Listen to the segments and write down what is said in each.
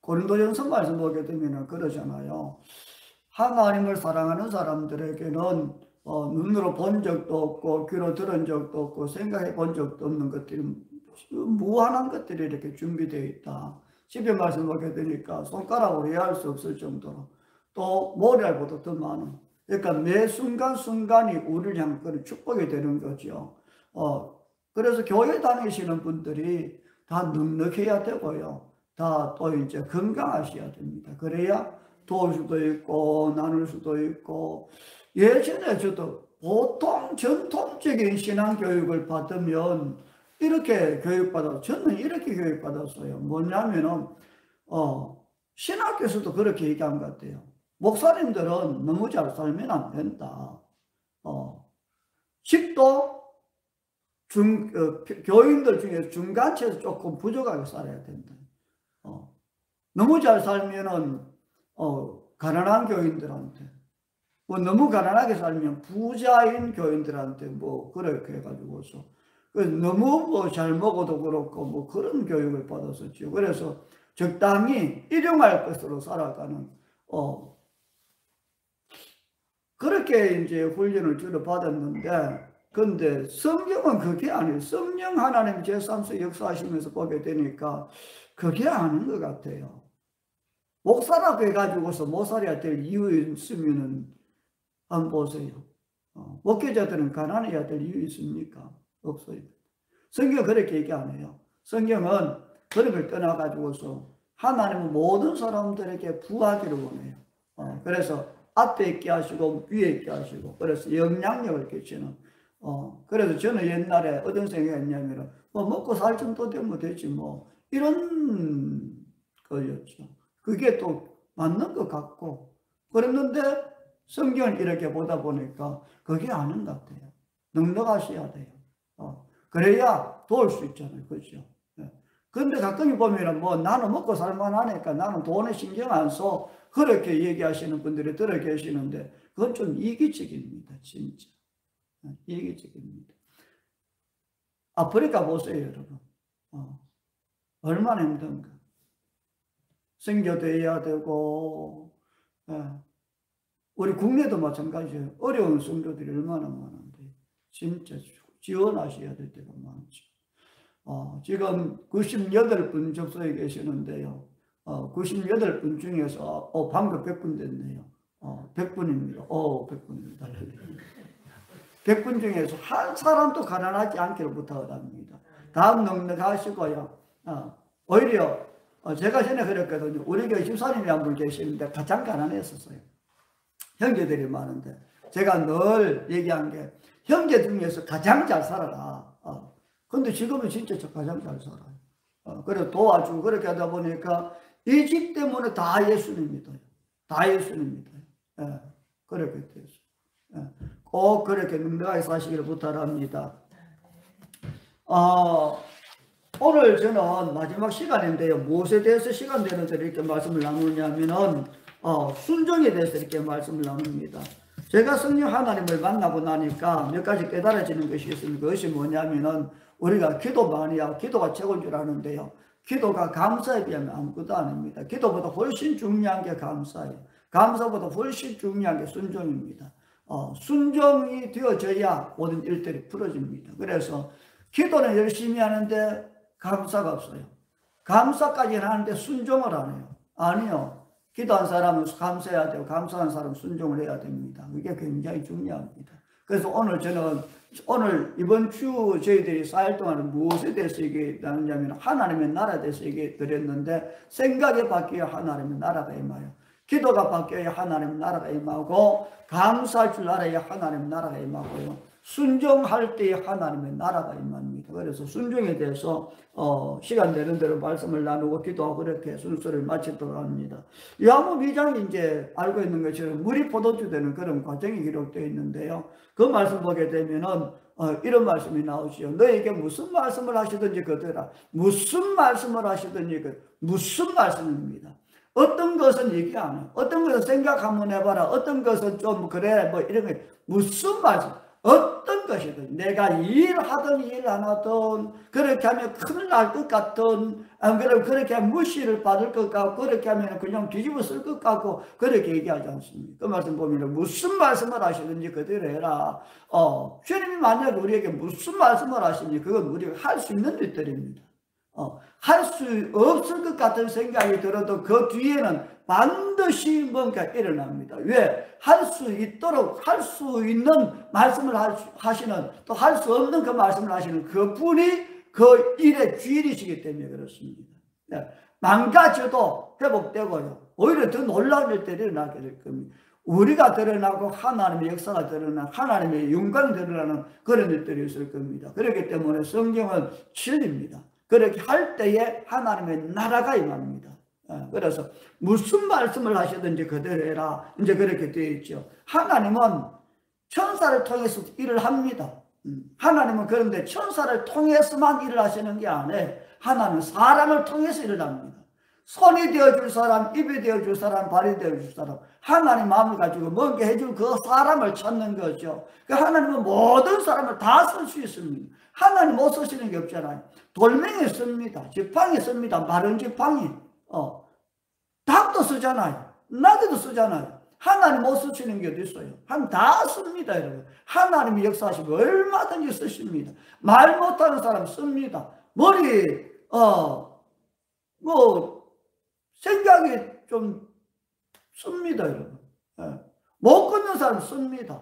고린도전서 말씀 보게 되면 그러잖아요. 하나님을 사랑하는 사람들에게는 눈으로 본 적도 없고 귀로 들은 적도 없고 생각해 본 적도 없는 것들이 무한한 것들이 이렇게 준비되어 있다. 10편 말씀 보게 되니까 손가락으로 이해할 수 없을 정도로 또 모래알보다 더 많은, 그러니까 매 순간순간이 우리를 향한 그런 축복이 되는 거죠. 그래서 교회 다니시는 분들이 다 넉넉해야 되고요. 다 또 이제 건강하셔야 됩니다. 그래야 도울 수도 있고 나눌 수도 있고. 예전에 저도 보통 전통적인 신앙교육을 받으면 이렇게 교육받았어요. 저는 이렇게 교육받았어요. 뭐냐면은 신학교에서도 그렇게 얘기한 것 같아요. 목사님들은 너무 잘 살면 안 된다. 집도 교인들 중에 중간치에서 조금 부족하게 살아야 된다. 너무 잘 살면은 가난한 교인들한테, 뭐 너무 가난하게 살면 부자인 교인들한테 뭐 그렇게 해가지고서 너무 뭐 잘 먹어도 그렇고 뭐 그런 교육을 받았었죠. 그래서 적당히 일용할 것으로 살아가는 그렇게 이제 훈련을 주로 받았는데, 근데 성경은 그게 아니에요. 성령 하나님 제3세 역사하시면서 보게 되니까 그게 아닌 것 같아요. 목사라고 해가지고서 못 살아야 될 이유 있으면은 한번 보세요. 목회자들은 가난해야 될 이유 있습니까? 없어요. 성경은 그렇게 얘기 안 해요. 성경은 그런 걸 떠나가지고서 하나님은 모든 사람들에게 부하기를 원해요. 그래서 앞에 있게 하시고 위에 있게 하시고, 그래서 영향력을 끼치는. 그래서 저는 옛날에 어떤 생각했냐면 뭐 먹고 살 정도 되면 되지 뭐 이런 거였죠. 그게 또 맞는 것 같고 그랬는데 성경을 이렇게 보다 보니까 그게 아닌 것 같아요. 넉넉하셔야 돼요. 그래야 도울 수 있잖아요. 그렇죠? 그런데 가끔 보면은 뭐 나는 먹고 살만하니까 나는 돈에 신경 안 써. 그렇게 얘기하시는 분들이 들어 계시는데 그건 좀 이기적입니다. 진짜. 이기적입니다. 아프리카 보세요, 여러분. 얼마나 힘든가. 선교돼야 되고, 우리 국내도 마찬가지예요. 어려운 선교들이 얼마나 많은데 진짜 지원하셔야 될 때가 많죠. 지금 98분 접수해 계시는데요. 98분 중에서 방금 100분 됐네요. 100분입니다. 100분입니다. 100분 중에서 한 사람도 가난하지 않기를 부탁합니다. 다음 넉넉하시고요. 오히려 제가 전에 그랬거든요. 우리 교회 집사님이 한 분 계시는데 가장 가난했었어요. 형제들이 많은데 제가 늘 얘기한 게 형제 중에서 가장 잘 살아라. 근데 지금은 진짜 가장 잘 살아요. 그래서 도와주고 그렇게 하다 보니까 이 집 때문에 다 예수님입니다. 다 예수님입니다. 그렇게 됐어요. 꼭 그렇게 넉넉하게 사시기를 부탁합니다. 오늘 저는 마지막 시간인데요. 무엇에 대해서 시간 되는 대로 이렇게 말씀을 나누냐면은 순종에 대해서 이렇게 말씀을 나눕니다. 제가 성령 하나님을 만나고 나니까 몇 가지 깨달아지는 것이 있습니다. 그것이 뭐냐면은 우리가 기도 많이 하고 기도가 최고인 줄 아는데요. 기도가 감사에 비하면 아무것도 아닙니다. 기도보다 훨씬 중요한 게 감사예요. 감사보다 훨씬 중요한 게 순종입니다. 순종이 되어져야 모든 일들이 풀어집니다. 그래서 기도는 열심히 하는데 감사가 없어요. 감사까지는 하는데 순종을 안 해요. 아니요. 기도한 사람은 감사해야 되고 감사한 사람은 순종을 해야 됩니다. 그게 굉장히 중요합니다. 그래서 오늘 이번 주 저희들이 4일 동안 무엇에 대해서 얘기하느냐면 하나님의 나라에 대해서 얘기 드렸는데, 생각이 바뀌어야 하나님의 나라가 임하여, 기도가 바뀌어야 하나님의 나라가 임하고, 감사할 줄 알아야 하나님의 나라가 임하고요, 순종할 때 하나님의 나라가 임합니다. 그래서 순종에 대해서 시간 되는 대로 말씀을 나누고 기도하고 그렇게 순서를 마치도록 합니다. 요한복음 2장이 이제 알고 있는 것처럼 물이 포도주 되는 그런 과정이 기록되어 있는데요. 그 말씀 보게 되면은 이런 말씀이 나오지요. 너에게 무슨 말씀을 하시든지 그대라. 무슨 말씀을 하시든지 무슨 말씀입니다. 어떤 것은 얘기 안 해요. 어떤 것은 생각 한번 해봐라. 어떤 것은 좀 그래 뭐 이런 거 무슨 말씀. 어떤 것이든 내가 일하든 일 안 하든 그렇게 하면 큰일 날 것 같든 안 그러면 그렇게 하면 무시를 받을 것 같고 그렇게 하면 그냥 뒤집어 쓸 것 같고 그렇게 얘기하지 않습니까? 그 말씀 보면 무슨 말씀을 하시든지 그대로 해라. 주님이 만약에 우리에게 무슨 말씀을 하시니 그건 우리가 할 수 있는 일들입니다. 할 수 없을 것 같은 생각이 들어도 그 뒤에는 반드시 뭔가 일어납니다. 왜? 할 수 있도록 할 수 있는 말씀을 하시는 또 할 수 없는 그 말씀을 하시는 그분이 그 일의 주인이시기 때문에 그렇습니다. 망가져도 회복되고요. 오히려 더 놀라운 일들이 일어나게 될 겁니다. 우리가 드러나고 하나님의 역사가 드러나고 하나님의 영광이 드러나는 그런 일들이 있을 겁니다. 그렇기 때문에 성경은 진리입니다. 그렇게 할 때에 하나님의 나라가 임합니다. 그래서 무슨 말씀을 하시든지 그대로 해라. 이제 그렇게 되어 있죠. 하나님은 천사를 통해서 일을 합니다. 하나님은 그런데 천사를 통해서만 일을 하시는 게 아니에요. 하나님은 사람을 통해서 일을 합니다. 손이 되어줄 사람, 입이 되어줄 사람, 발이 되어줄 사람, 하나님 마음을 가지고 뭔가 해줄 그 사람을 찾는 거죠. 하나님은 모든 사람을 다 쓸 수 있습니다. 하나님 못 쓰시는 게 없잖아요. 돌멩이 씁니다. 지팡이 씁니다. 마른 지팡이. 닭도 쓰잖아요. 나귀도 쓰잖아요. 하나님 못 쓰시는 게 어디 있어요? 하나님 다 씁니다, 여러분. 하나님이 역사하시고 얼마든지 쓰십니다. 말 못하는 사람 씁니다. 머리, 생각이 좀 씁니다, 여러분. 못 걷는 사람 씁니다.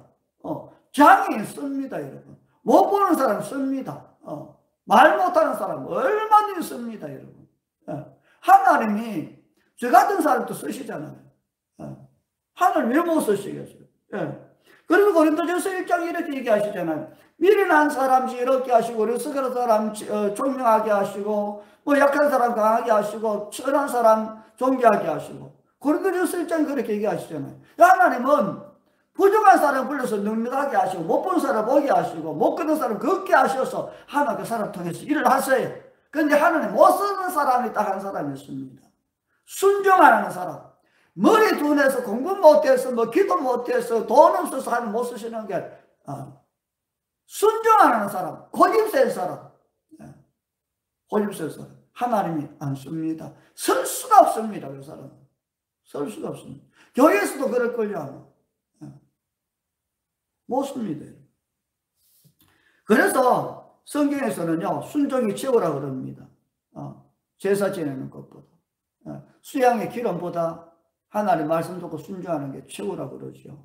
장애인 씁니다, 여러분. 못 보는 사람 씁니다. 말 못하는 사람 얼마든지 씁니다, 여러분. 하나님이 저 같은 사람도 쓰시잖아요. 하나님 왜 못 쓰시겠어요? 그리고 고린도전서 1장 이렇게 얘기하시잖아요. 미련한 사람 지혜롭게 하시고 르스그러 사람 총명하게 하시고 뭐 약한 사람 강하게 하시고 천한 사람 존귀하게 하시고 고린도전서 1장 그렇게 얘기하시잖아요. 하나님은 부족한 사람 불러서 넉넉하게 하시고 못 본 사람 보게 하시고 못 걷는 사람 걷게 하셔서 하나 그 사람 통해서 일을 하세요. 그런데 하나님 못 쓰는 사람이 딱 한 사람이 있습니다. 순종하는 사람. 머리 둔해서 공부 못해서 뭐 기도 못해서 돈 없어서 하나님 못 쓰시는 게 순종하는 사람, 고집센 사람, 고집센 사람 하나님이 안 씁니다. 쓸 수가 없습니다. 그 사람은 쓸 수가 없습니다. 교회에서도 그럴걸요. 못 씁니다. 그래서 성경에서는요 순종이 최고라고 그럽니다. 제사 지내는 것보다 수양의 기름보다 하나님 말씀 듣고 순종하는 게 최고라고 그러죠.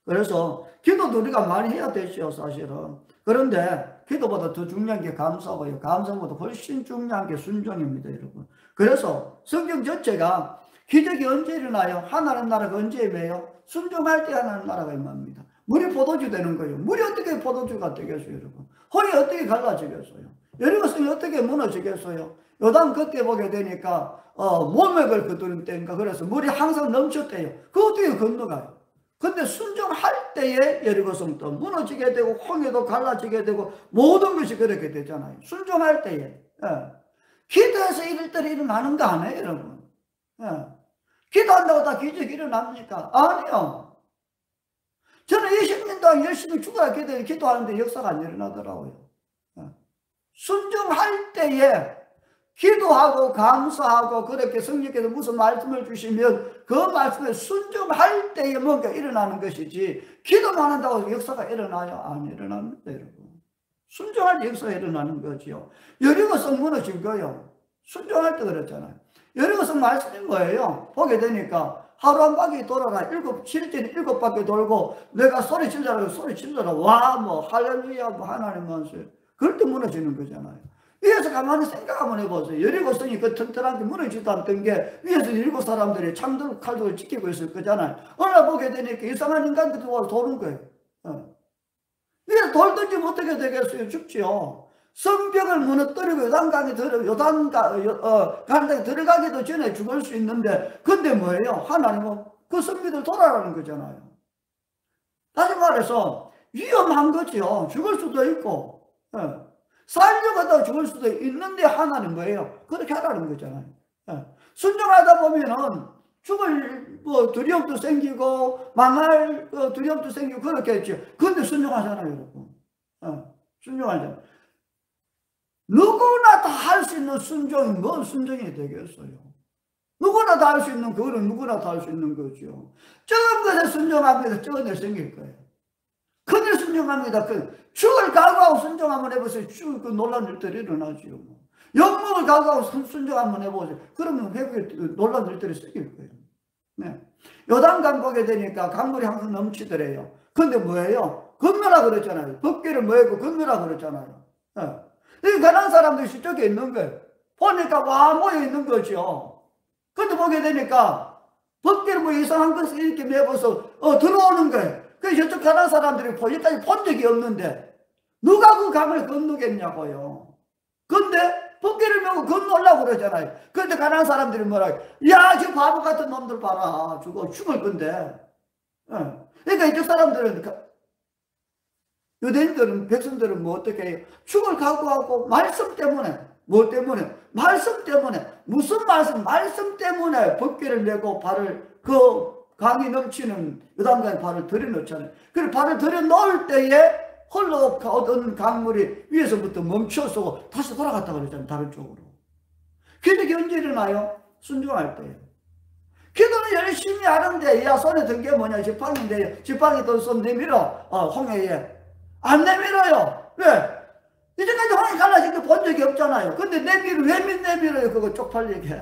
그래서 기도도 우리가 많이 해야 되죠, 사실은. 그런데 기도보다 더 중요한 게 감사고요. 감사보다 훨씬 중요한 게 순종입니다, 여러분. 그래서 성경 전체가 기적이 언제 일어나요? 하나님 나라가 언제 임해요? 순종할 때 하나님 나라가 임합니다. 물이 포도주 되는 거예요. 물이 어떻게 포도주가 되겠어요, 여러분? hor이 어떻게 갈라지겠어요? 여리고성이 어떻게 무너지겠어요? 요단 그때 보게 되니까 몸맥을 거두는 때인가 그래서 물이 항상 넘쳤대요. 그거 어떻게 건너가요? 근데 순종할 때에 여리고성도 무너지게 되고 홍해도 갈라지게 되고 모든 것이 그렇게 되잖아요. 순종할 때에. 기도해서 이럴 때 일어나는 거 아니에요, 여러분. 기도한다고 다 기적이 일어납니까? 아니요. 저는 20년 동안 열심히 죽어야 기도하는데 역사가 안 일어나더라고요. 순종할 때에 기도하고 감사하고 그렇게 성령께서 무슨 말씀을 주시면 그 말씀에 순종할 때에 뭔가 일어나는 것이지 기도만 한다고 역사가 일어나요? 안 일어납니다, 여러분. 순종할 때 역사가 일어나는 거죠. 여리고성 무너진 거예요. 순종할 때 그랬잖아요. 여리고성 말씀이 뭐예요? 보게 되니까 하루 한 바퀴 돌아라. 실제는 7바퀴 돌고 내가 소리 질러라 소리 질러라. 와 뭐 할렐루야 뭐 하나님 만세. 그럴 때 무너지는 거잖아요. 위에서 가만히 생각 한번 해보세요. 여리고성이 그 튼튼한 게 무너지도 않던 게 위에서 7 사람들이 창들 칼들을 지키고 있을 거잖아요. 어느 날 보게 되니까 이상한 인간들이 와서 도는 거예요. 위에서 돌든지 어떻게 되겠어요? 죽지요. 성벽을 무너뜨리고 요단강에 들어가기도 전에 죽을 수 있는데 근데 뭐예요? 하나님은 그 성벽을 돌아라는 거잖아요. 다시 말해서 위험한 거죠. 죽을 수도 있고 살려고 하다가 죽을 수도 있는데 하나님 뭐예요? 그렇게 하라는 거잖아요. 순종하다 보면은 죽을 두려움도 생기고 망할 두려움도 생기고 그렇겠죠. 근데 순종하잖아요, 여러분. 순종하자. 누구나 다 할 수 있는 순종이 뭔 순종이 되겠어요? 누구나 다 할 수 있는 그거는 누구나 다 할 수 있는 거죠. 적은 것에 순종합니다. 적은 일 생길 거예요. 큰 일 순종합니다. 죽을 각오하고 순종 한번 해보세요. 죽을 그 놀란 일들이 일어나죠. 욕먹을 각오하고 순종 한번 해보세요. 그러면 회복에 놀란 일들이 생길 거예요. 네. 요단강 보게 되니까 강물이 항상 넘치더래요. 근데 뭐예요? 건너라 그랬잖아요. 법궤를 뭐했고 건너라 그랬잖아요. 네. 이 가난한 사람들이 저쪽에 있는 거예요. 보니까 와 모여 있는 거죠. 근데 보게 되니까 법궤를 뭐 이상한 것을 이렇게 메고서 들어오는 거예요. 그래서 저쪽 가난한 사람들이 여기까지 본 적이 없는데 누가 그 강을 건너겠냐고요. 근데 법궤를 메고 건너려고 그러잖아요. 그런데 가난한 사람들이 뭐라 야, 저 바보 같은 놈들 봐라. 죽을 건데. 그러니까 이쪽 사람들은 유대인들은 백성들은 뭐 어떻게 해요? 죽을 각오하고 말씀 때문에 뭐 때문에? 말씀 때문에 무슨 말씀? 말씀 때문에 법궤를 메고 발을 그 강이 넘치는 요단강에 발을 들여놓잖아요. 그리고 발을 들여놓을 때에 흘러오는 강물이 위에서부터 멈춰서 다시 돌아갔다 그러잖아요. 다른 쪽으로. 기도가 언제 일어나요? 순종할 때예요. 기도는 열심히 하는데 야 손에 든 게 뭐냐? 지팡인데 지팡이 든 손 내밀어 홍해에 안 내밀어요. 왜? 이제까지 홍해 갈라진 거 본 적이 없잖아요. 근데 왜 내밀어요? 그거 쪽팔리게.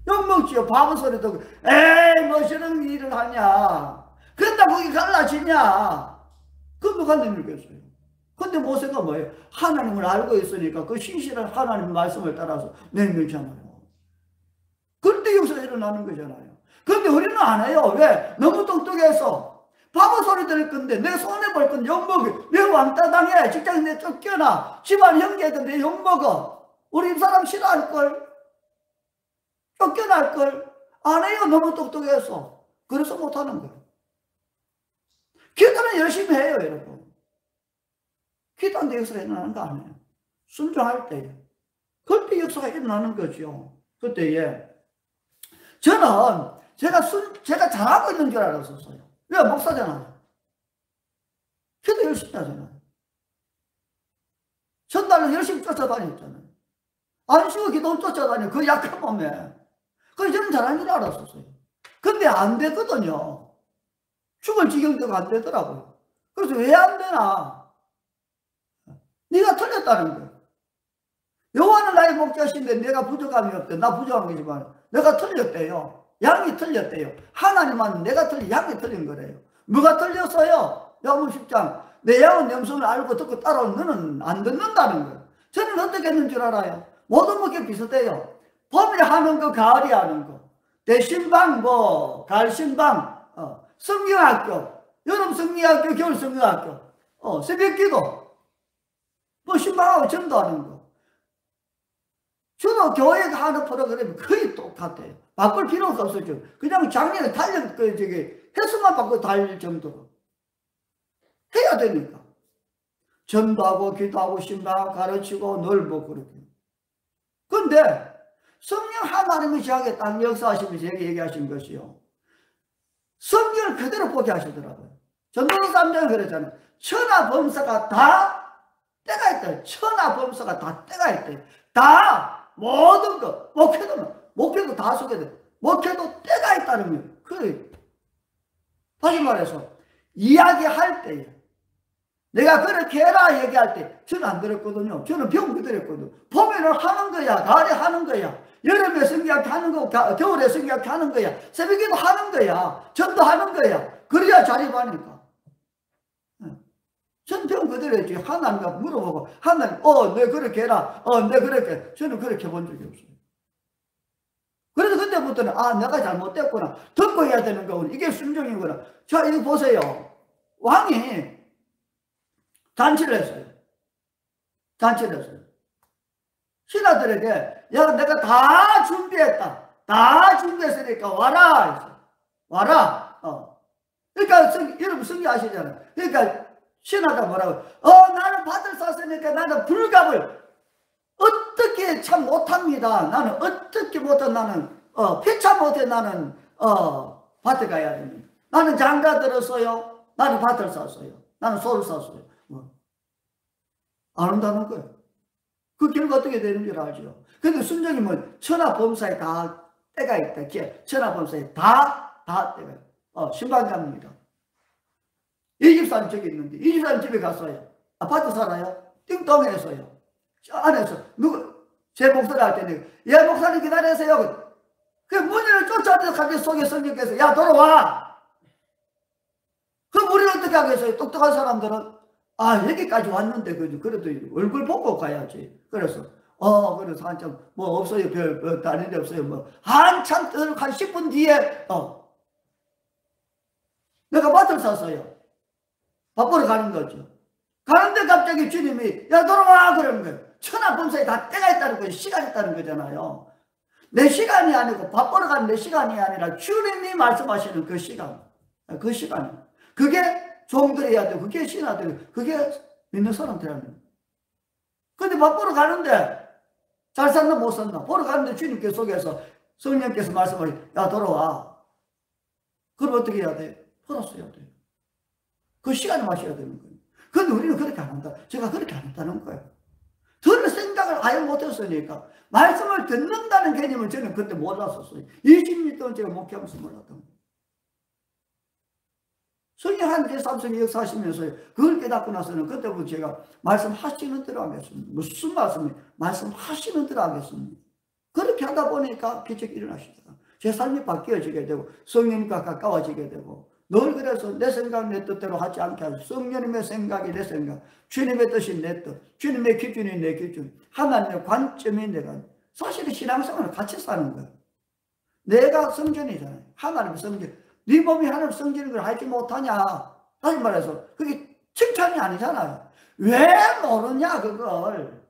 욕먹지요. 바보 소리 듣고 에이 뭐 저런 일을 하냐. 그런다 거기 갈라지냐. 그건 누가 내밀겠어요? 근데 모세가 뭐예요? 하나님을 알고 있으니까 그 신실한 하나님 말씀을 따라서 내밀잖아요. 그런데 여기서 일어나는 거잖아요. 그런데 우리는 안 해요. 왜? 너무 똑똑해서. 바보 소리 들을 건데 내 손해 볼 건데 욕먹어. 내 왕따 당해. 직장인 내 쫓겨나. 집안 형제들 내 욕먹어. 우리 집사람 싫어할걸. 쫓겨날걸. 안 해요. 너무 똑똑해서. 그래서 못하는 거예요. 기도는 열심히 해요, 여러분. 기도하는데 역사가 일어나는 거 아니에요. 순종할 때. 그때 역사가 일어나는 거죠. 그때에. 저는 제가 잘하고 있는 줄 알았었어요. 왜? 목사잖아요. 기도 열심히 하잖아요. 전날은 열심히 쫓아다녔잖아요. 안 쉬고 기도 쫓아다녀. 그 약한 몸에. 그래서 저는 잘하는 줄 알았었어요. 근데 안 되거든요. 죽을 지경대가 안 되더라고요. 그래서 왜 안 되나? 네가 틀렸다는 거예요. 여호와는 나의 목자신데 내가 부족함이 없대. 나 부족한 거지만 내가 틀렸대요. 양이 틀렸대요. 하나님은 내가 양이 틀린 거래요. 뭐가 틀렸어요? 야고보 10장 내 양은 내 음성을 알고 듣고 따라오는 너는 안 듣는다는 거예요. 저는 어떻게 했는 줄 알아요? 모든 것이 비슷해요. 봄에 하는 거 가을에 하는 거. 대신방 뭐 가을 신방 성경학교 여름 성경학교 겨울 성경학교 새벽기도 뭐 신방하고 전도하는 거. 주로 교회가 하는 프로그램이 거의 똑같아요. 바꿀 필요가 없어요. 그냥 작년에 횟수만 바꾸고 달릴 정도로 해야 되니까. 전도하고 기도하고 신방하고 가르치고 놀고 그렇게. 근데 성령 하나님이 저에게 딱 역사하시면서 제게 얘기하신 것이요. 성경을 그대로 보게 하시더라고요. 전도서 3장에 그랬잖아요. 천하범사가 다 때가 있다. 천하범사가 다 때가 있다. 다 모든 것 목회도 다 소개돼. 목회도 때가 있다는 거예요. 그래. 다시 말해서 이야기할 때에 내가 그렇게 해라 얘기할 때 저는 안 들었거든요. 저는 병 그대로였거든요. 봄에는 하는 거야. 가을에 하는 거야. 여름에 성경학교 하는 거, 겨울에 성경학교 하는 거야. 새벽에도 하는 거야. 전도하는 거야. 그래야 자립하니까. 전 병 그대로였지. 하나님과 물어보고 하나님 내 그렇게 해라. 내 그렇게. 저는 그렇게 본 적이 없어요. 그래서 그때부터는 내가 잘못됐구나. 듣고 해야 되는 거구나. 이게 순종이구나. 자, 이거 보세요. 왕이 잔치를 했어요. 신하들에게 야 내가 다 준비했다. 다 준비했으니까 와라. 그러니까 여러분 성경 아시잖아요. 그러니까 신하가 뭐라고 나는 밭을 샀으니까 나는 불갑을 어떻게 참 못합니다. 나는 어떻게 못한 나는 피차 못해 나는 밭에 가야 됩니다. 나는 장가 들었어요. 나는 밭을 샀어요. 나는 소를 샀어요. 안 온다는 거예요. 그 결과 어떻게 되는 줄 알죠? 근데 순종이면 천하범사에 다 때가 있다. 천하범사에 다 때가 신방갑니다. 이 집사님 저기 있는데 이 집사님 집에 갔어요. 아파트 살아요. 띵동에서요. 저 안에서 제 목소리 할 때는 야 목사님 기다리세요. 그 문을 쫓아내서 갑자기 속에 성령께서 야 돌아와. 그럼 우리는 어떻게 하겠어요? 똑똑한 사람들은 여기까지 왔는데 그래도 얼굴 보고 가야지. 그래서 한참 뭐 없어요. 별 다른 데 없어요. 뭐 한참 한 10분 뒤에 내가 밭을 샀어요. 밥 보러 가는 거죠. 가는데 갑자기 주님이 야 돌아와 그러는 거예요. 천하범사에 다 때가 있다는 거예요. 시간이 있다는 거잖아요. 내 시간이 아니고 밥 보러 가는 내 시간이 아니라 주님이 말씀하시는 그 시간. 그게 종들이 해야 되고 그게 신하들 그게 믿는 사람들이라는. 근데 밥 보러 가는데 잘 샀나 못 샀나 보러 가는데 주님께 속에서 성령께서 말씀하시 야 돌아와. 그럼 어떻게 해야 돼? 풀었어야 돼. 그 시간에 마셔야 되는 거예요. 근데 우리는 그렇게 안 한다. 제가 그렇게 안 한다는 거예요. 들을 생각을 아예 못했으니까 말씀을 듣는다는 개념을 저는 그때 몰랐었어요. 20년 동안 제가 목회하면서 몰랐던 거예요. 성령 한 제3성이 역사하시면서 그걸 깨닫고 나서는 그때부터 제가 말씀하시는 대로 하겠습니다. 무슨 말씀이? 말씀하시는 대로 하겠습니다. 그렇게 하다 보니까 기적이 일어나시더라고요. 제 삶이 바뀌어지게 되고 성령님과 가까워지게 되고 늘 그래서 내 생각 내 뜻대로 하지 않게 하소서. 성령님의 생각이 내 생각, 주님의 뜻이 내 뜻, 주님의 기준이 내 기준, 하나님의 관점이 내가. 사실은 신앙생활을 같이 사는 거예요. 내가 성전이잖아요. 하나님의 성전. 네 몸이 하나님 성전인 걸 알지 못하냐. 다시 말해서 그게 칭찬이 아니잖아요. 왜 모르냐 그걸.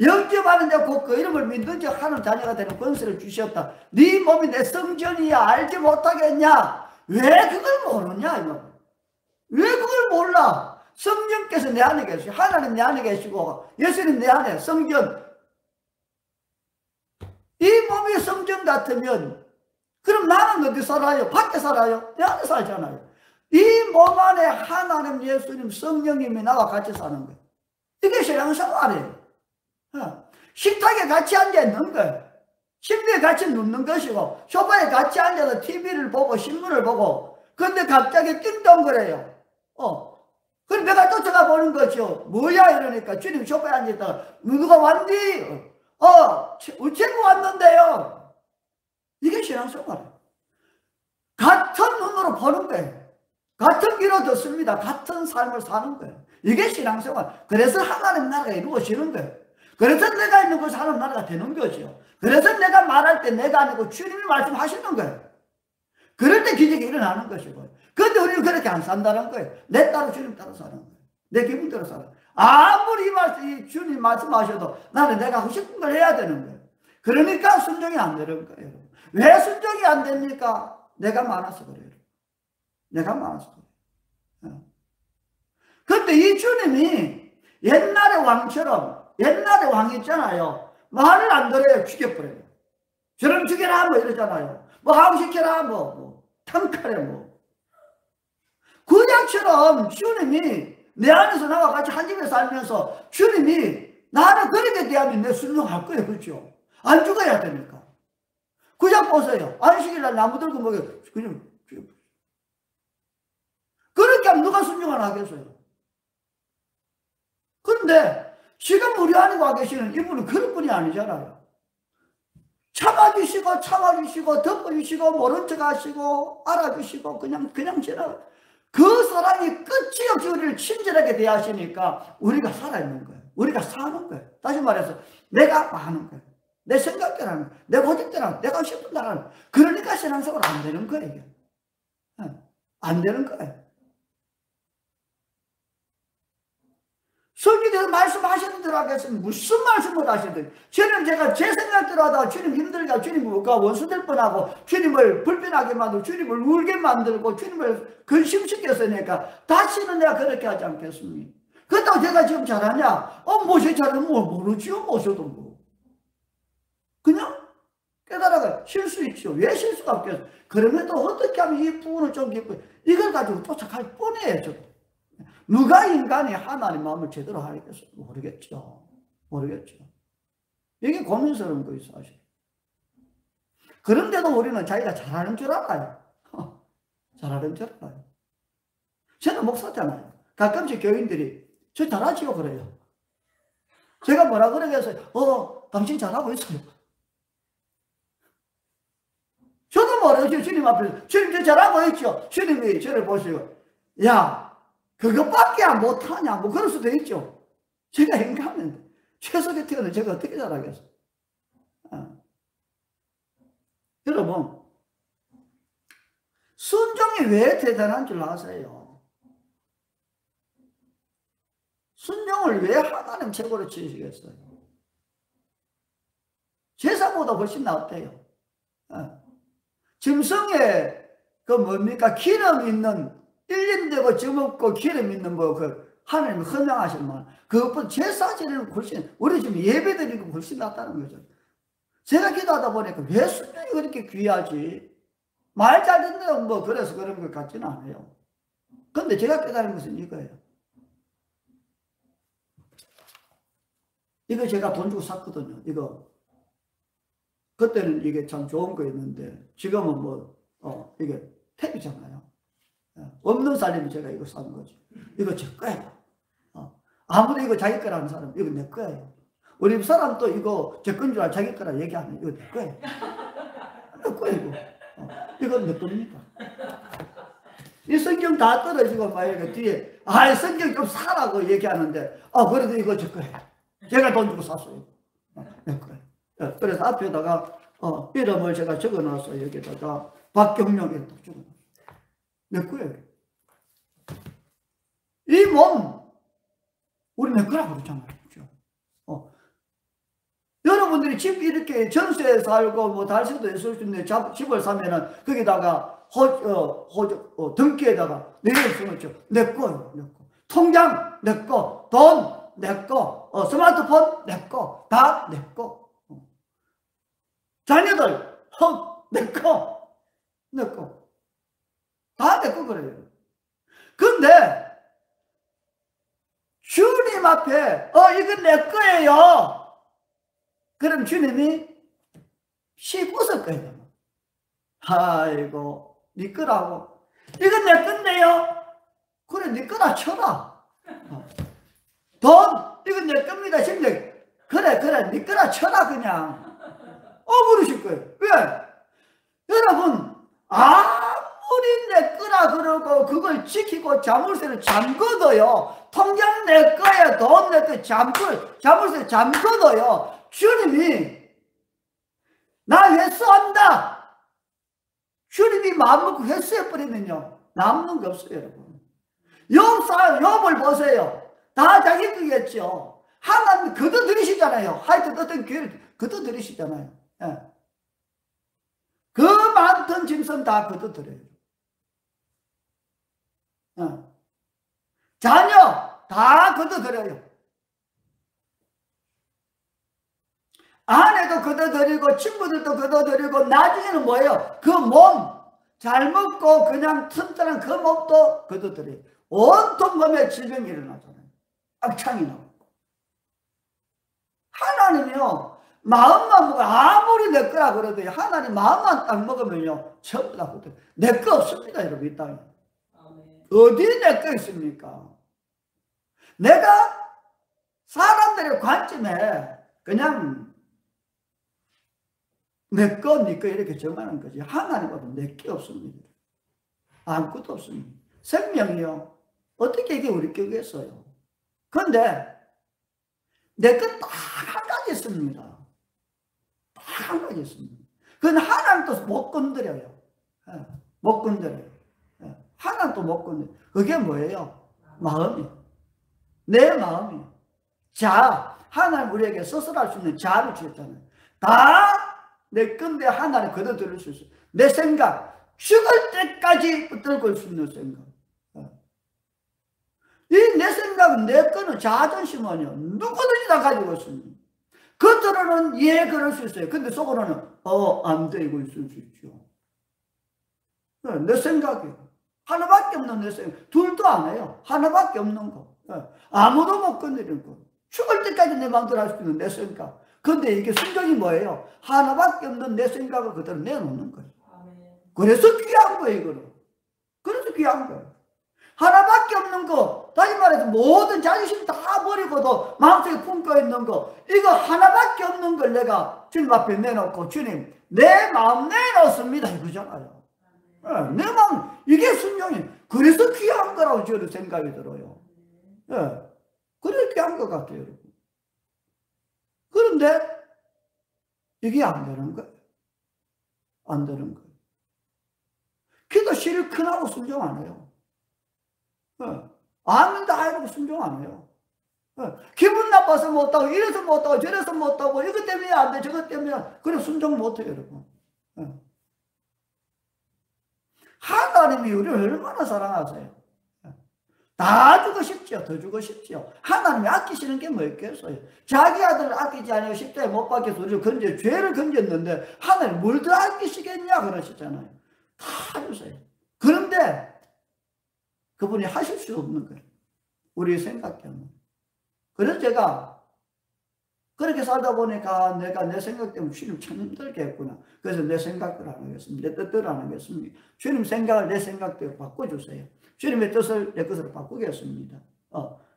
영접하는 곧 그 이름을 믿는 자 하나님 자녀가 되는 권세를 주셨다. 네 몸이 내 성전이야. 알지 못하겠냐. 왜 그걸 모르냐 이거. 왜 그걸 몰라. 성령께서 내 안에 계시고 하나님 내 안에 계시고 예수님 내 안에 성전. 이 몸이 성전 같으면 그럼 나는 어디 살아요? 밖에 살아요? 내 안에 살잖아요. 이 몸 안에 하나님 예수님 성령님이 나와 같이 사는 거예요. 이게 신앙생활이에요. 식탁에 같이 앉아 있는 거예요. 침대에 같이 눕는 것이고 소파에 같이 앉아서 TV를 보고 신문을 보고 근데 갑자기 띵동거려요. 그럼 내가 쫓아가 보는 거죠. 뭐야 이러니까 주님 소파에 앉아있다가 누가 왔니? 우체국 왔는데요. 이게 신앙생활이에요. 같은 눈으로 보는 거예요. 같은 귀로 듣습니다. 같은 삶을 사는 거예요. 이게 신앙생활. 그래서 하나님 나라가 이루어지는 거예요. 그래서 내가 있는 곳 사는 나라가 되는 거죠. 그래서 내가 말할 때 내가 아니고 주님이 말씀하시는 거예요. 그럴 때 기적이 일어나는 것이고. 그런데 우리는 그렇게 안 산다는 거예요. 내 따로 주님 따로 사는 거예요. 내 기분대로 사는 거예요. 아무리 이 주님 말씀하셔도 나는 내가 하고 싶은 걸 해야 되는 거예요. 그러니까 순종이 안 되는 거예요. 왜 순종이 안 됩니까? 내가 많아서 그래요. 내가 많아서 그래요. 그런데 이 주님이 옛날의 왕처럼 옛날에 왕 있잖아요. 말을 안 들어요. 죽여버려요. 저럼 죽여라 뭐 이러잖아요. 뭐 하우시켜라 뭐 탕칼에 뭐. 구약처럼 주님이 내 안에서 나와 같이 한 집에 살면서 주님이 나를 그렇게 대하면 내 순종할 거예요. 그렇죠? 안 죽어야 되니까. 구약 보세요. 안식일날 나무 들고 먹어요. 그냥 죽여버려요. 그렇게 하면 누가 순종을 하겠어요? 그런데 지금 우리 안에 와 계시는 이분은 그런 분이 아니잖아요. 참아주시고 덮어주시고 모른 척 하시고 알아주시고 그냥 지나. 그 사랑이 끝이 없이 우리를 친절하게 대하시니까 우리가 살아있는 거예요. 우리가 사는 거예요. 다시 말해서 내가 하는 거예요. 내 생각대로 하는 거예요. 내 고집대로 하는 거예요. 내가 싶은 대로 하는 거예요. 그러니까 신앙생활 안 되는 거예요. 이게. 안 되는 거예요. 성경에서 말씀하시는 대로 하겠습니다. 무슨 말씀을 하시든 저는 제가 제 생각대로 하다가 주님 힘들게 주님과 원수될 뻔하고 주님을 불편하게 만들고 주님을 울게 만들고 주님을 근심시켰으니까 다시는 내가 그렇게 하지 않겠습니다. 그렇다고 제가 지금 잘하냐? 무엇이 잘하면 모르지요. 무엇이도 뭐. 그냥 깨달아가 실수 있죠. 왜 실수가 없겠어? 그러면 또 어떻게 하면 이 부분을 좀 깊이 이걸 가지고 쫓아갈 뻔해요. 저도. 누가 인간이 하나님 마음을 제대로 알겠어요? 모르겠죠. 이게 고민스러운 거예요, 사실. 그런데도 우리는 자기가 잘하는 줄 알아요. 잘하는 줄 알아요. 저는 목사잖아요. 가끔씩 교인들이 저 잘하지요 그래요. 제가 뭐라 그러겠어요? 당신 잘하고 있어요. 저도 모르죠. 주님 앞에서 주님 저 잘하고 있죠. 주님이 저를 보시고 야 그것밖에 못하냐 뭐 그럴 수도 있죠. 제가 인간인데 최석에 태어난 제가 어떻게 잘하겠어요? 여러분 순종이 왜 대단한 줄 아세요? 순종을 왜 하나님 최고로 치시겠어요? 제사보다 훨씬 낫대요. 짐승에 그 뭡니까 기름 있는 1년 되고 쪄먹고 기름 있는 뭐 그 하나님 헌정하실 만 그것보다 제사 지내는 훨씬 우리 지금 예배 드리는 거 훨씬 낫다는 거죠. 제가 기도하다 보니까 왜 순종이 그렇게 귀하지? 말 잘 듣는다고 뭐 그래서 그런 것 같지는 않아요. 근데 제가 깨달은 것은 이거예요. 이거 제가 돈 주고 샀거든요. 이거 그때는 이게 참 좋은 거였는데 지금은 뭐 이게 탭이잖아요. 없는 사람이 제가 이거 산 거죠. 이거 제 거예요. 아무도 이거 자기 거라는 사람 이거 내 거예요. 우리 집 사람도 이거 제 건 줄 알고 자기 거라 얘기 안 해요. 이거 내 거예요. 내 거예요. 이건 내 겁니다. 이 성경 다 떨어지고 막 이렇게 뒤에 성경 좀 사라고 얘기하는데 그래도 이거 제 거예요. 제가 돈 주고 샀어요. 내 거예요. 그래서 앞에다가 이름을 제가 적어놨어요. 여기다가 박경영 이렇게 적어놨어요. 내 거예요. 이 몸 우리 내 거라고 그러잖아요. 그렇죠? 여러분들이 집 이렇게 전세에 살고 뭐 달세도 있을 수 있는데 집을 사면은 거기다가 등기에다가 내 이름 써놓죠. 내 거예요. 내 거. 통장 내 거. 돈 내 거. 스마트폰 내 거. 다 내 거. 자녀들 내 거. 내 거. 다 내 거 그래요. 근데 주님 앞에 이건 내 거예요. 그럼 주님이 씩 웃을 거예요. 아이고 네 거라고. 이건 내 건데요. 그래 네 거나 쳐라. 돈 이건 내 겁니다. 심정 그래 네 거나 쳐라 그냥. 그러실 거예요. 왜? 여러분 아무리 내 거라 그러고 그걸 지키고 자물쇠를 잠궈둬요. 통장 내 거야. 돈 내 거 자물쇠 잠궈둬요. 주님이 나 회수한다. 주님이 마음먹고 회수해버리면요 남는 게 없어요. 여러분 욥을 보세요. 다 자기 거겠죠. 하나님 거둬들이시잖아요. 하여튼 어떤 기회를 거둬들이시잖아요. 그 많던 짐승 다 거둬들여요. 자녀 다 거둬들여요. 아내도 거둬들이고 친구들도 거둬들이고 나중에는 뭐예요? 그 몸 잘 먹고 그냥 튼튼한 그 몸도 거둬들여요. 온통 몸에 질병이 일어나잖아요. 악창이 나고. 하나님이요 마음만 먹어 아무리 내 거라 그래도 하나님 마음만 딱 먹으면요 전부 다 거둬. 내 거 없습니다. 여러분 이 땅에. 어디 내 거 있습니까? 내가 사람들의 관점에 그냥 내 거, 네 거 이렇게 정하는 거지. 하나님은 내 게 없습니다. 아무것도 없습니다. 생명이요. 어떻게 이게 우리 격이겠어요? 그런데 내 건 딱 한 가지 있습니다. 딱 한 가지 있습니다. 그건 하나님도 못 건드려요. 못 건드려요. 하나님도 못 건드려요. 그게 뭐예요? 마음이요. 내 마음이요. 하나님 우리에게 스스로할 수 있는 자아를 주셨잖아요. 다 내 건데 하나님 거둬들일 수 있어요. 내 생각, 죽을 때까지 붙들고 수 있는 생각. 이 내 생각은 내 거는 자존심은요 누구든지 다 가지고 있습니다. 겉으로는 그럴 수 있어요. 근데 속으로는 안 돼 이거 있을 수 있죠. 내 생각이에요. 하나밖에 없는 내 생각. 둘도 안 해요. 하나밖에 없는 거. 아무도 못 건드리는 거. 죽을 때까지 내 마음대로 할 수 있는 내 생각. 근데 이게 순종이 뭐예요? 하나밖에 없는 내 생각을 그대로 내놓는 거예요. 그래서 귀한 거예요, 이거는. 그래서 귀한 거예요. 하나밖에 없는 거, 다시 말해서 모든 자존심 다 버리고도 마음속에 품고 있는 거, 이거 하나밖에 없는 걸 내가 주님 앞에 내놓고, 주님, 내 마음 내놓습니다. 이거잖아요. 내 마음, 이게 순종이, 그래서 귀한 거라고 저는 생각이 들어요. 그래서 귀한 것 같아요, 여러분. 그런데, 이게 안 되는 거예요. 안 되는 거예요. 기도 실컷하고 순종 안 해요. 아는다 이러고 순종 안 해요. 기분 나빠서 못하고 이래서 못하고 저래서 못하고 이것 때문에 안 돼 저것 때문에 그래 순종 못해요 여러분. 하나님이 우리를 얼마나 사랑하세요. 다 주고 싶지요. 더 주고 싶지요. 하나님이 아끼시는 게 뭐 있겠어요. 자기 아들을 아끼지 않으면 십자에 못 박혀서 우리를 죄를 건졌는데 하나님 뭘 더 아끼시겠냐 그러시잖아요. 다 주세요. 그런데 그분이 하실 수 없는 거예요. 우리 생각 때문에. 그래서 제가 그렇게 살다 보니까 내가 내 생각 때문에 주님 참 힘들게 했구나. 그래서 내 생각대로 안 하겠습니다. 내 뜻대로 안 하겠습니다. 주님 생각을 내 생각대로 바꿔주세요. 주님의 뜻을 내 것으로 바꾸겠습니다.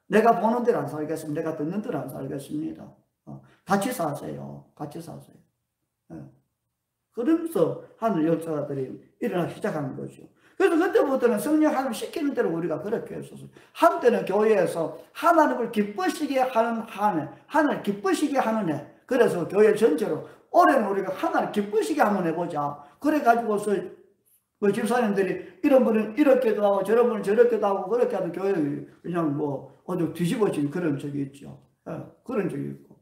내가 보는 대로 안 살겠습니다. 내가 듣는 대로 안 살겠습니다. 같이 사세요. 같이 사세요. 그러면서 하늘 역사들이 일어나기 시작하는 거죠. 그래서 그때부터는 성령 하나님 시키는 대로 우리가 그렇게 했었어요. 한때는 교회에서 하나님을 기쁘시게 하는 한 해, 하나님을 기쁘시게 하는 해. 그래서 교회 전체로 올해는 우리가 하나님을 기쁘시게 한번 해보자. 그래가지고서 그 집사님들이 이런 분은 이렇게도 하고 저런 분은 저렇게도 하고 그렇게 하도 교회는 그냥 뭐 어디 뒤집어진 그런 적이 있죠. 그런 적이 있고.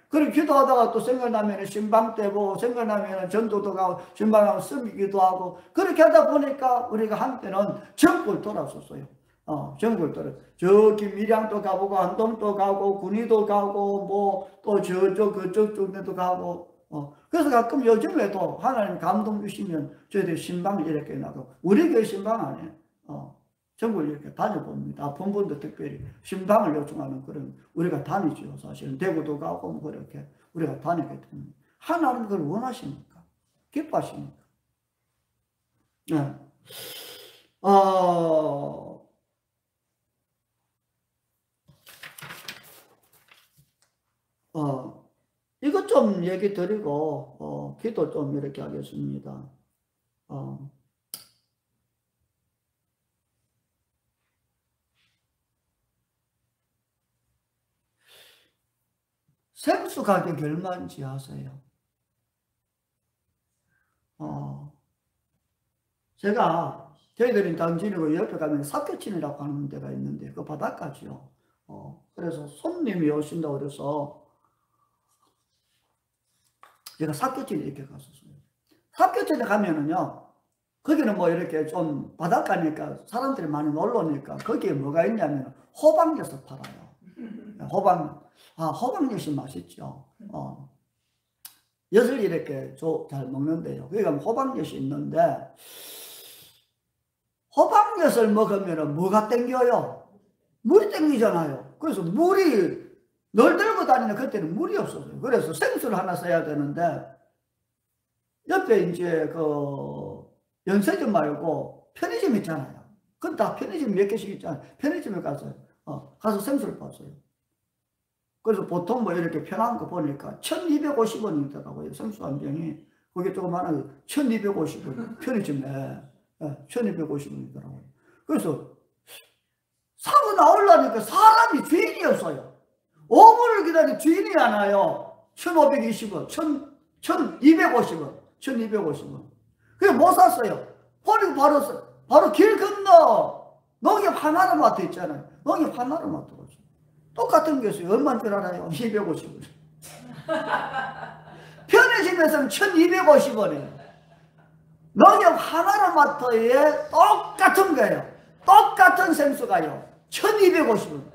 그렇게 기도하다가 또 생각나면 신방 때고 생각나면 전도도 가고 신방하고 섬기기도 하고 그렇게 하다 보니까 우리가 한때는 전국을 돌았었어요. 전국을 돌아. 저기 밀양도 가보고 안동도 가고 군위도 가고 뭐 또 저쪽 그쪽 쪽에도 가고 그래서 가끔 요즘에도 하나님 감동 주시면 저희들 신방 이렇게 나가고 우리 교회 신방 아니에요. 전국을 이렇게 다녀봅니다. 아픈 분도 특별히 신방을 요청하는 그런 우리가 다니죠. 사실은 대구도 가고 뭐 그렇게 우리가 다니게 됩니다. 하나님 그걸 원하시니까 기뻐하시니까. 네. 이것 좀 얘기 드리고 기도 좀 이렇게 하겠습니다. 생수 가격이 얼마인지 아세요? 제가 저희들이 당진이고 옆에 가면 사표친이라고 하는 데가 있는데 그 바닷가죠. 그래서 손님이 오신다고 그래서 제가 사표친에 이렇게 갔었어요. 사표친에 가면은요 거기는 뭐 이렇게 좀 바닷가니까 사람들이 많이 놀러 오니까 거기에 뭐가 있냐면 호박엿을 팔아요. 호박엿이 맛있죠. 엿을 이렇게 잘 먹는데요. 거기 가면 호박엿이 있는데 호박엿을 먹으면 뭐가 땡겨요? 물이 땡기잖아요. 그래서 물이 널 들고 다니는 그때는 물이 없었어요. 그래서 생수를 하나 써야 되는데 옆에 이제 그 연세점 말고 편의점 있잖아요. 그건 다 편의점 몇 개씩 있잖아요. 편의점에 가서 생수를 봤어요. 그래서 보통 뭐 이렇게 편한 거 보니까 1250원이더라고요. 생수 한 병이. 그게 조그마한 1250원. 편의점에. 1250원이더라고요. 그래서 사고 나오려니까 사람이 주인이 없어요. 5분을 기다린 주인이 안 와요. 1520원, 1250원, 1250원. 그래서 못 샀어요. 버리고 바로 길 건너 농협 하나로마트 있잖아요. 농협 하나로마트 가죠. 똑같은 게 있어요. 얼마인 줄 알아요? 250원. 편의점에서는 1250원이에요. 농협 하나로마트에 똑같은 거예요. 똑같은 생수가요. 1250원.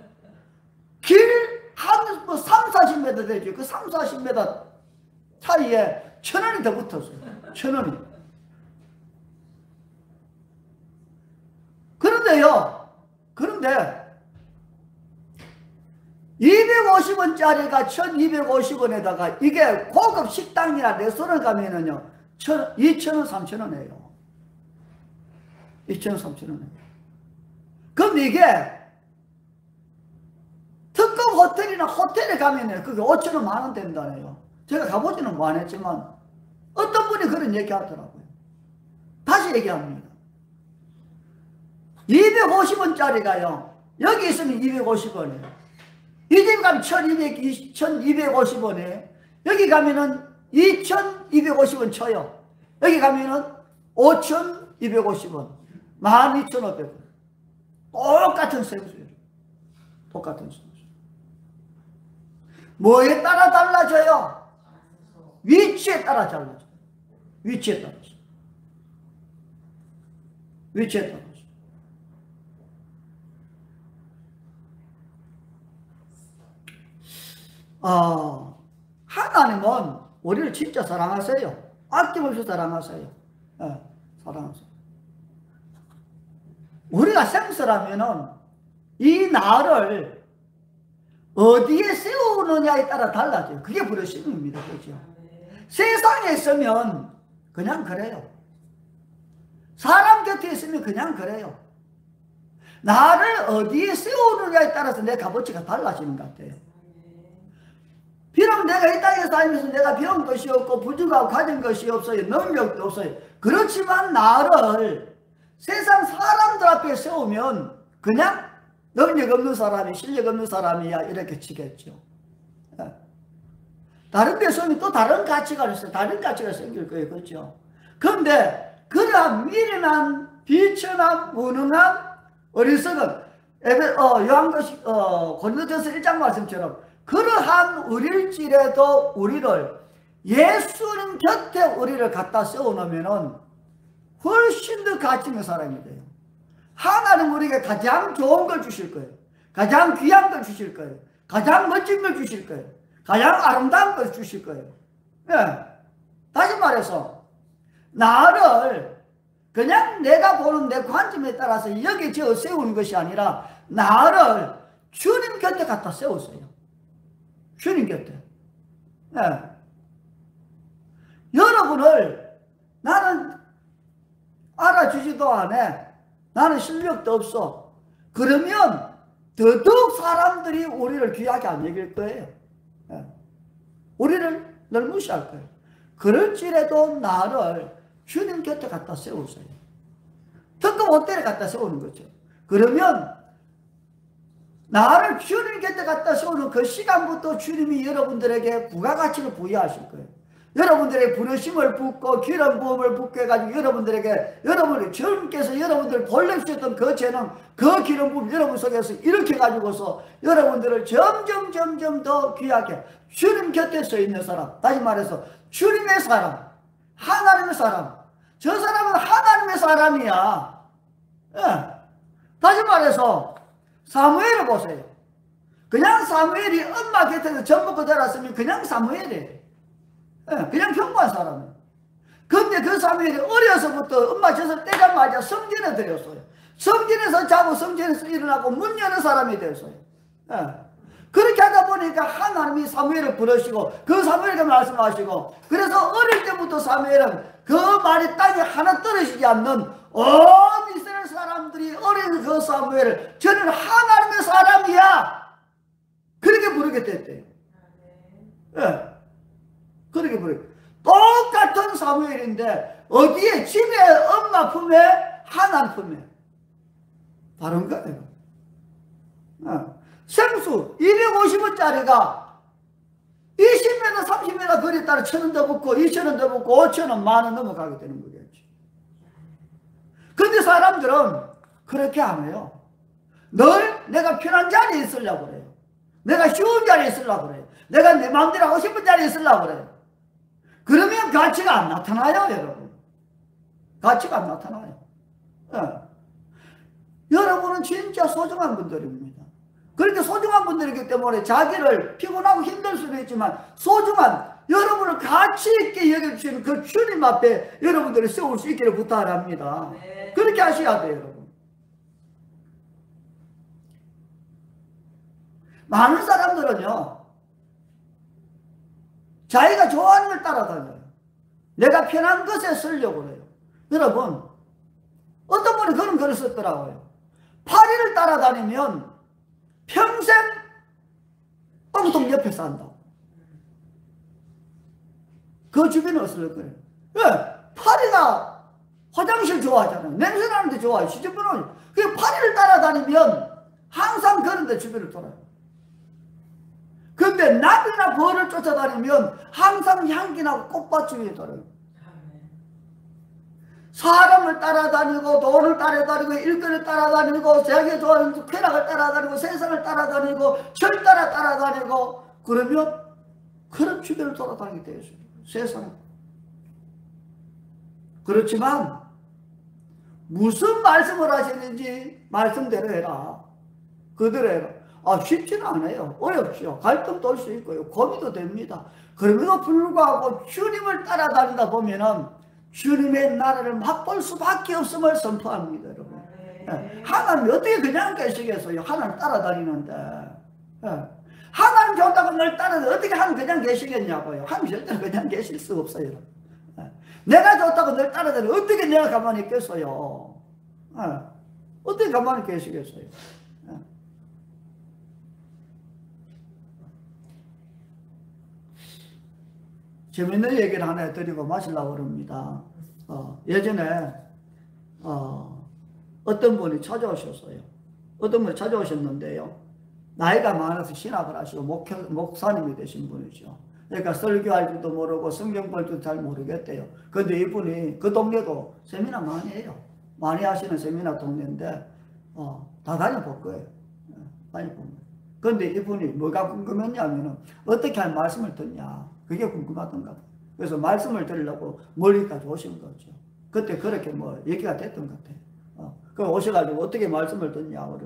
길 한 3-40m 되죠. 그 3-40m 사이에 1000원이 더 붙었어요. 1000원이. 그런데 250원짜리가 1250원에다가 이게 고급 식당이나 레스토랑 가면은요 2,000원 3,000원이에요. 2,000원 3,000원이에요. 그런데 이게 특급 호텔이나 호텔에 가면은 그게 5,000원 10,000원 된다네요. 제가 가보지는 못했지만 어떤 분이 그런 얘기 하더라고요. 다시 얘기합니다. 250원짜리가요 여기 있으면 250원이에요. 이 집 가면 1250원이에요. 여기 가면은 2250원 쳐요. 여기 가면은 5250원. 12,500원. 똑같은 세수예요. 똑같은 세수. 뭐에 따라 달라져요? 위치에 따라 달라져요. 위치에 따라서. 위치에 따라서. 하나님은 우리를 진짜 사랑하세요. 아낌없이 사랑하세요. 네, 사랑하세요. 우리가 생수라면은 이 나를 어디에 세우느냐에 따라 달라져요. 그게 부르심입니다. 그렇죠? 세상에 있으면 그냥 그래요. 사람 곁에 있으면 그냥 그래요. 나를 어디에 세우느냐에 따라서 내 값어치가 달라지는 것 같아요. 비록 내가 이 땅에 살면서 내가 배운 것이 없고 부족하고 가진 것이 없어요. 능력도 없어요. 그렇지만 나를 세상 사람들 앞에 세우면 그냥 능력 없는 사람이 실력 없는 사람이야 이렇게 치겠죠. 다른 데 세우면 또 다른 가치가 있어요. 다른 가치가 생길 거예요. 그렇죠? 그런데 그러한 미련한 비천한 무능한 어리석은 고린도전서 1장 말씀처럼 그러한 우리일지라도 우리를 예수님 곁에 우리를 갖다 세워놓으면 훨씬 더 가치 있는 사람이 돼요. 하나님 우리에게 가장 좋은 걸 주실 거예요. 가장 귀한 걸 주실 거예요. 가장 멋진 걸 주실 거예요. 가장 아름다운 걸 주실 거예요. 네. 다시 말해서 나를 그냥 내가 보는 내 관점에 따라서 여기 지어 세우는 것이 아니라 나를 주님 곁에 갖다 세우세요. 주님 곁에. 네. 여러분을 나는 알아주지도 않아. 나는 실력도 없어. 그러면 더더욱 사람들이 우리를 귀하게 안 여길 거예요. 네. 우리를 늘 무시할 거예요. 그럴지라도 나를 주님 곁에 갖다 세우세요. 특급 호텔에 갖다 세우는 거죠. 그러면 나를 주님 곁에 갖다 세우는 그 시간부터 주님이 여러분들에게 부가가치를 부여하실 거예요. 여러분들의 부르심을 붓고 기름 부음을 붓게 해가지고 여러분들에게 여러분의 주님께서 여러분들을 벌레주셨던 그 재능 그 기름 부음 여러분 속에서 이렇게 가지고서 여러분들을 점점 더 귀하게 주님 곁에 서 있는 사람, 다시 말해서 주님의 사람, 하나님의 사람, 저 사람은 하나님의 사람이야. 예. 다시 말해서 사무엘을 보세요. 그냥 사무엘이 엄마 곁에서 젖 먹고 자랐으면 그냥 사무엘이에요. 그냥 평범한 사람이에요. 근데 그 사무엘이 어려서부터 엄마 젖을 떼자마자 성전에 들였어요. 성전에서 자고 성전에서 일어나고 문 여는 사람이 되었어요. 그렇게 하다 보니까 하나님이 사무엘을 부르시고 그 사무엘에게 말씀하시고 그래서 어릴 때부터 사무엘은 그 말이 땅에 하나 떨어지지 않는 온 이스라엘 사람들이 어린 그 사무엘을 저는 하나님의 사람이야 그렇게 부르게 됐대요. 예. 그렇게 부르게 똑같은 사무엘인데 어디에 집에 엄마 품에 하나님 품에 다른 거예요. 생수 250원짜리가 20m 30m 거리 따라 1,000원 더 붙고 2,000원 더 붙고 5,000원 10,000원 넘어가게 되는 거겠지. 근데 사람들은 그렇게 안 해요. 늘 내가 편한 자리에 있으려고 그래요. 내가 쉬운 자리에 있으려고 그래요. 내가 내 마음대로 하고 싶은 자리에 있으려고 그래요. 그러면 가치가 안 나타나요, 여러분. 가치가 안 나타나요. 여러분은 진짜 소중한 분들입니다. 그렇게 소중한 분들이기 때문에 자기를 피곤하고 힘들 수도 있지만 소중한 여러분을 가치 있게 여겨주시는 그 주님 앞에 여러분들을 세울 수 있기를 부탁합니다. 그렇게 하셔야 돼요, 여러분. 많은 사람들은요, 자기가 좋아하는 걸 따라다녀요. 내가 편한 것에 쓰려고 그래요. 여러분, 어떤 분이 그런 글을 썼더라고요. 파리를 따라다니면 평생 똥통 옆에 산다고. 그 주변에 없을 거예요. 왜? 파리가 화장실 좋아하잖아요. 냄새 나는데 좋아해요. 시집분은. 그 파리를 따라다니면 항상 그런 데 주변을 돌아요. 근데 나비나 벌을 쫓아다니면 항상 향기나고 꽃밭 주위에 돌아요. 사람을 따라다니고 돈을 따라다니고 일거리를 따라다니고 자기가 좋아하는 쾌락을 따라다니고 세상을 따라다니고 절 따라다니고 그러면 그런 주변을 돌아다니게 되어 있어요. 세상에. 그렇지만 무슨 말씀을 하시는지 말씀대로 해라. 그대로 해라. 쉽지는 않아요. 어렵죠. 갈등도 올 수 있고요. 고민도 됩니다. 그럼에도 불구하고 주님을 따라다니다 보면은 주님의 나라를 맛볼 수밖에 없음을 선포합니다, 여러분. 하나님이 어떻게 그냥 계시겠어요? 하나님 따라다니는데. 하나님 좋다고 널 따라다니는데 어떻게 하나님 그냥 계시겠냐고요? 하나님 절대로 그냥 계실 수 없어요. 내가 좋다고 널 따라다니는데 어떻게 내가 가만히 있겠어요? 어떻게 가만히 계시겠어요? 재밌는 얘기를 하나 드리고 마시려고 합니다. 예전에 어떤 분이 찾아오셨어요. 어떤 분이 찾아오셨는데요. 나이가 많아서 신학을 하시고 목사님이 되신 분이죠. 그러니까 설교할 줄도 모르고 성경 볼 줄도 잘 모르겠대요. 근데 이분이 그 동네도 세미나 많이 해요. 많이 하시는 세미나 동네인데 다 다녀볼 거예요. 다녀볼 거예요. 근데 이분이 뭐가 궁금했냐면은 어떻게 하면 말씀을 듣냐. 그게 궁금하던가 봐요. 그래서 말씀을 들으려고 멀리까지 오신 거죠. 그때 그렇게 얘기가 됐던 것 같아요. 그 오셔가지고 어떻게 말씀을 듣냐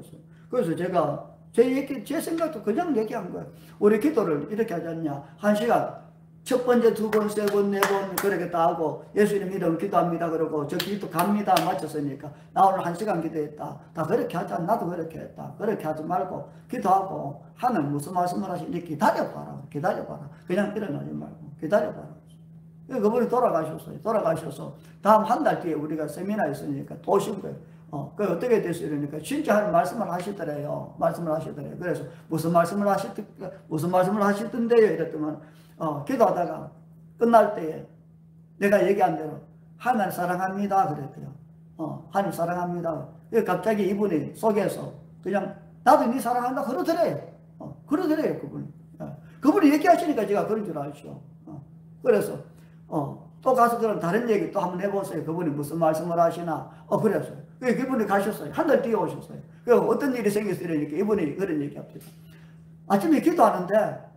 그래서 제가 제 생각도 그냥 얘기한 거예요. 우리 기도를 이렇게 하지 않냐. 1시간 첫 번째 2번, 3번, 4번 그렇게 다 하고 예수님 이름 기도합니다. 그러고 저 기도 갑니다. 마쳤으니까 나 오늘 1시간 기도했다. 다 그렇게 하자. 나도 그렇게 했다. 그렇게 하지 말고 기도하고 하는 무슨 말씀을 하시니 기다려봐라. 그냥 일어나지 말고 기다려봐라. 그분이 돌아가셔서 다음 한 달 뒤에 우리가 세미나 있으니까 또 오신 거예요. 그 어떻게 됐어요? 그러니까 진짜 하는 말씀을 하시더래요. 그래서 무슨 말씀을 하시던데요? 이랬더만 기도하다가 끝날 때에 내가 얘기한 대로 하나님 사랑합니다 그랬대요. 하나님 사랑합니다. 갑자기 이분이 속에서 그냥 나도 네 사랑한다 그러더래요. 그러더래요 그분이. 그분이 얘기하시니까 제가 그런 줄 알죠. 그래서 또 가서 그럼 다른 얘기 또 한번 해보세요. 그분이 무슨 말씀을 하시나. 그랬어요. 그분이 가셨어요. 한 달 뒤에 오셨어요. 어떤 일이 생겼어요. 이러니까 이분이 그런 얘기 합니다. 아침에 기도하는데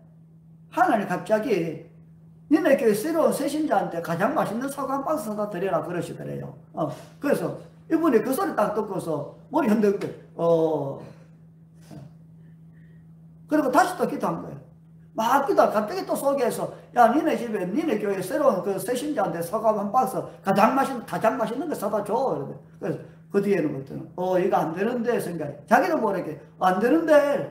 하나님 갑자기 니네 교회 새로운 새신자한테 가장 맛있는 사과 한 박스 사다 드려라 그러시더래요. 그래서 이분이 그 소리 딱 듣고서 머리 흔든 거예요. 그리고 다시 또 기도한 거예요. 막 기도하다 갑자기 또 속에서 야 니네 집에 니네 교회 새로운 그 새신자한테 사과 한 박스 가장 맛있는 거 사다 줘. 그래서 그 뒤에는 뭐더니 이거 안 되는데 생각해. 자기는 모르게 안 되는데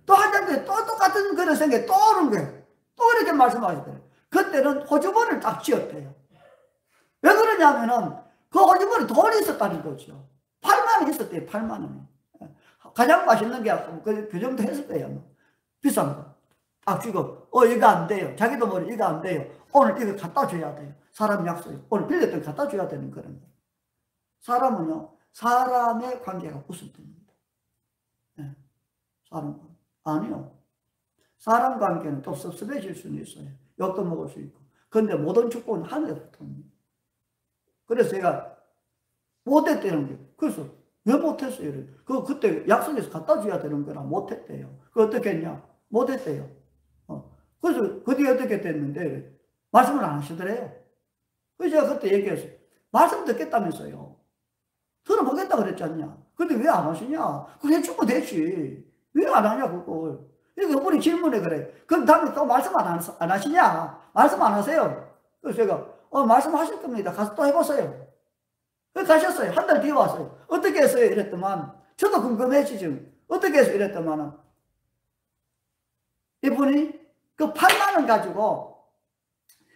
또 한 달 뒤에 또 똑같은 그런 생각이 또 오는 거예요. 또 이렇게 말씀하시더래요. 그때는 호주머니를 딱 쥐었대요. 왜 그러냐면은 그 호주머니 돈이 있었다는 거죠. 8만 원 있었대요. 8만 원. 가장 맛있는 게 그 정도 했을 거예요. 비싼 거. 쥐고 이거 안 돼요. 자기도 모르게 이거 안 돼요. 오늘 이거 갖다 줘야 돼요. 사람 약속이에요. 오늘 빌렸던 거 갖다 줘야 되는 그런 거예요. 사람은요. 사람의 관계가 우선됩니다. 사람 아니요. 사람 관계는 또 섭섭해질 수는 있어요. 욕도 먹을 수 있고. 그런데 모든 축복은 하늘에서부터입니다. 그래서 제가 못했다는 거예요. 그래서 왜 못했어요? 그때 약속해서 갖다 줘야 되는 거라 못했대요. 어떻게 했냐? 못했대요. 그래서 그 뒤에 어떻게 됐는데 말씀을 안 하시더래요. 그래서 제가 그때 얘기했어요. 말씀 듣겠다면서요. 들어보겠다 그랬지 않냐? 근데 왜 안 하시냐? 그래 해주면 되지. 왜 안 하냐 그걸. 그분이 질문해 그래. 그럼 다음에 또 말씀 안 하시냐? 말씀 안 하세요. 그래서 제가 말씀하실 겁니다. 가서 또 해보세요. 가셨어요. 한 달 뒤에 왔어요. 어떻게 했어요? 이랬더만 저도 궁금해지죠. 어떻게 해서 이랬더만은 이분이 그 8만 원 가지고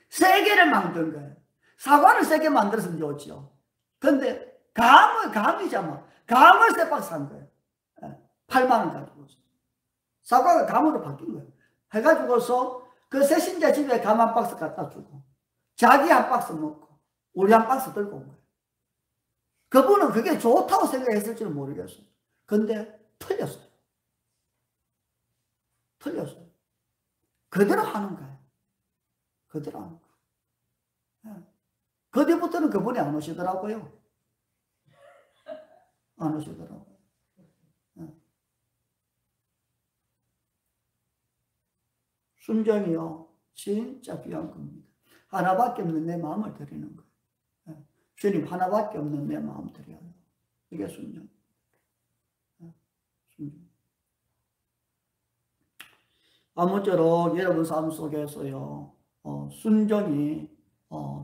3개를 만든 거예요. 사과를 3개 만들어서 좋죠. 근데 감이잖아. 감을 3박스 산 거예요. 8만 원 가지고. 사과가 감으로 바뀐 거예요. 해가지고서 그 세신자 집에 감 1박스 갖다 주고 자기 1박스 먹고 우리 1박스 들고 온 거예요. 그분은 그게 좋다고 생각했을지는 모르겠어요. 근데 틀렸어요. 틀렸어요. 그대로 하는 거예요. 그대로 하는 거예요. 그 뒤부터는 그분이 안 오시더라고요. 안 오시더라고요. 순종이요, 진짜 귀한 겁니다. 하나밖에 없는 내 마음을 드리는 거예요. 주님 하나밖에 없는 내 마음 드려요. 이게 순종. 순종. 아무쪼록 여러분 삶 속에서요, 순종이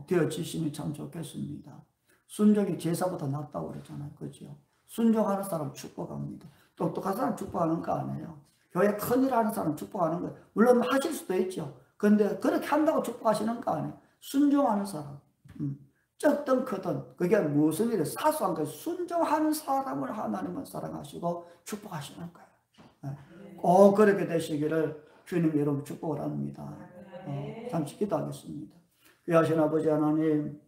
되어지시면 참 좋겠습니다. 순종이 제사보다 낫다고 그러잖아요. 그죠? 순종하는 사람 축복합니다. 똑똑한 사람 축복하는 거 아니에요. 교회 큰일 하는 사람 축복하는 거예요. 물론 하실 수도 있죠. 근데 그렇게 한다고 축복하시는 거 아니에요. 순종하는 사람. 적든 크든 그게 무슨 일이 사소한 거예요. 순종하는 사람을 하나님은 사랑하시고 축복하시는 거예요. 꼭 그렇게 되시기를 주님 여러분 축복을 합니다. 잠시 기도하겠습니다. 귀하신 아버지 하나님,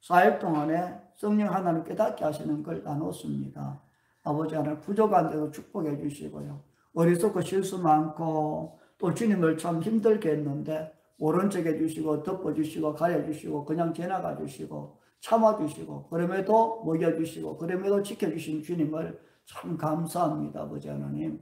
4일 동안에 성령 하나님 깨닫게 하시는 걸 나눴습니다. 아버지 하나님 부족한 데도 축복해 주시고요. 어리석고 실수 많고 또 주님을 참 힘들게 했는데 옳은 척 해주시고 덮어주시고 가려주시고 그냥 지나가 주시고 참아주시고 그럼에도 먹여주시고 그럼에도 지켜주신 주님을 참 감사합니다. 아버지 하나님,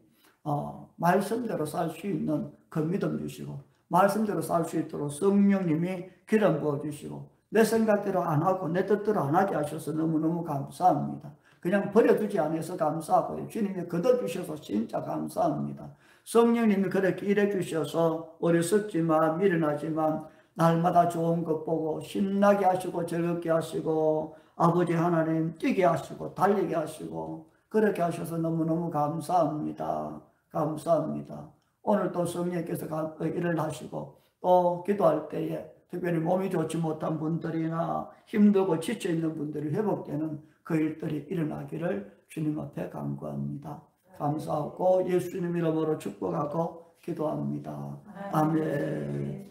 말씀대로 살 수 있는 그 믿음 주시고 말씀대로 살 수 있도록 성령님이 기름 부어주시고 내 생각대로 안 하고 내 뜻대로 안 하게 하셔서 너무너무 감사합니다. 그냥 버려두지 않아서 감사하고요. 주님이 걷어주셔서 진짜 감사합니다. 성령님이 그렇게 일해주셔서 어리석지만 미련하지만 날마다 좋은 것 보고 신나게 하시고 즐겁게 하시고 아버지 하나님 뛰게 하시고 달리게 하시고 그렇게 하셔서 너무너무 감사합니다. 감사합니다. 오늘 또 성령께서 일을 하시고 또 기도할 때에 특별히 몸이 좋지 못한 분들이나 힘들고 지쳐있는 분들이 회복되는 그 일들이 일어나기를 주님 앞에 간구합니다. 감사하고 예수님 이름으로 축복하고 기도합니다. 아멘.